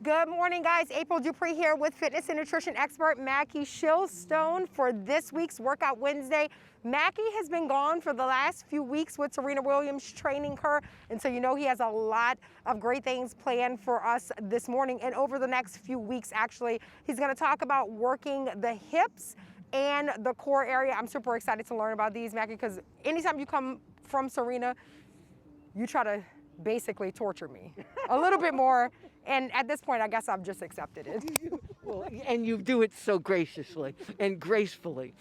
Good morning, guys. April Dupree here with fitness and nutrition expert Mackie Shilstone for this week's Workout Wednesday. Mackie has been gone for the last few weeks with Serena Williams training her, and so you know he has a lot of great things planned for us this morning and over the next few weeks. Actually, he's going to talk about working the hips and the core area. I'm super excited to learn about these, Mackie, because anytime you come from Serena, you try to basically torture me a little bit more. And at this point, I guess I've just accepted it. Well, and you do it so graciously and gracefully.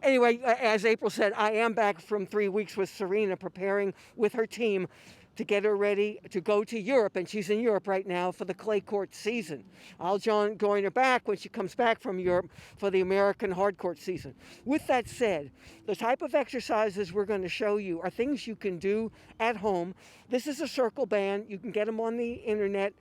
Anyway, as April said, I am back from 3 weeks with Serena, preparing with her team to get her ready to go to Europe, and she's in Europe right now for the clay court season. I'll join her back when she comes back from Europe for the American hard court season. With that said, the type of exercises we're going to show you are things you can do at home. This is a circle band. You can get them on the internet.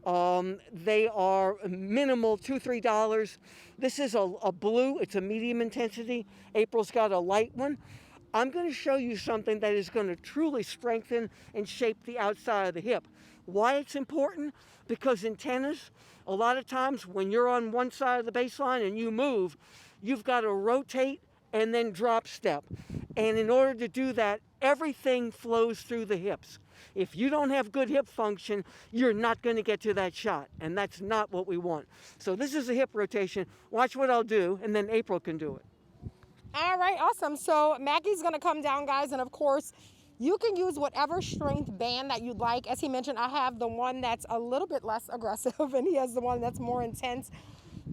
They are minimal, $2-3. This is a blue. It's a medium intensity. April's got a light one. I'm going to show you something that is going to truly strengthen and shape the outside of the hip. Why it's important? Because in tennis, a lot of times when you're on one side of the baseline and you move, you've got to rotate and then drop step. And in order to do that, everything flows through the hips. If you don't have good hip function, you're not going to get to that shot, and that's not what we want. So this is a hip rotation. Watch what I'll do, and then April can do it. All right, awesome. So Mackie's going to come down, guys, and of course, you can use whatever strength band that you'd like. As he mentioned, I have the one that's a little bit less aggressive, and he has the one that's more intense.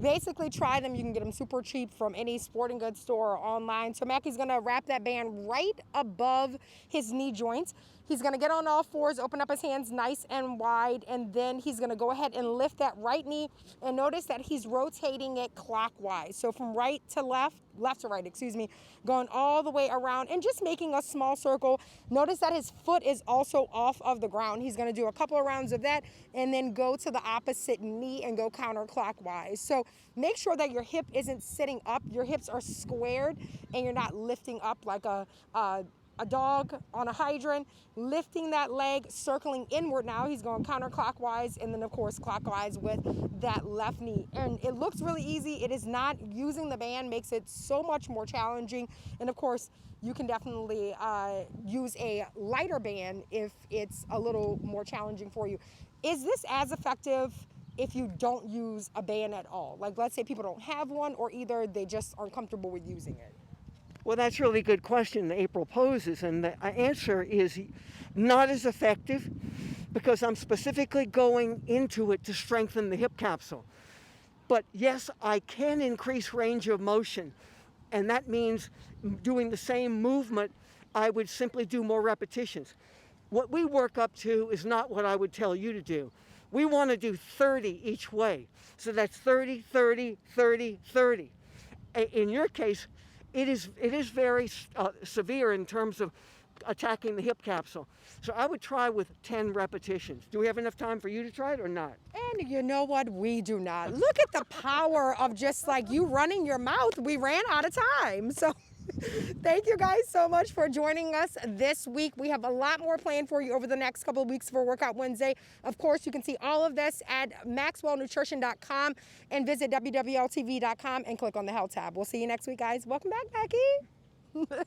Basically, try them. You can get them super cheap from any sporting goods store or online. So Mackie's going to wrap that band right above his knee joints. He's going to get on all fours, open up his hands nice and wide, and then he's going to go ahead and lift that right knee. And notice that he's rotating it clockwise. So from right to left, left to right, excuse me, going all the way around and just making a small circle. Notice that his foot is also off of the ground. He's going to do a couple of rounds of that and then go to the opposite knee and go counterclockwise. So make sure that your hip isn't sitting up. Your hips are squared and you're not lifting up like a dog on a hydrant, lifting that leg, circling inward now. He's going counterclockwise and then, of course, clockwise with that left knee. And it looks really easy. It is not. Using the band makes it so much more challenging. And, of course, you can definitely use a lighter band if it's a little more challenging for you. Is this as effective if you don't use a band at all? Like, let's say people don't have one, or either they just aren't comfortable with using it. Well, that's a really good question that April poses, and the answer is not as effective because I'm specifically going into it to strengthen the hip capsule. But yes, I can increase range of motion, and that means doing the same movement, I would simply do more repetitions. What we work up to is not what I would tell you to do. We want to do 30 each way. So that's 30, 30, 30, 30. In your case, it is very severe in terms of attacking the hip capsule. So I would try with 10 repetitions. Do we have enough time for you to try it or not? And you know what? We do not. Look at the power of just like you running your mouth. We ran out of time. So thank you guys so much for joining us this week. We have a lot more planned for you over the next couple of weeks for Workout Wednesday. Of course, you can see all of this at maxwellnutrition.com and visit wwltv.com and click on the health tab. We'll see you next week, guys. Welcome back, Mackie.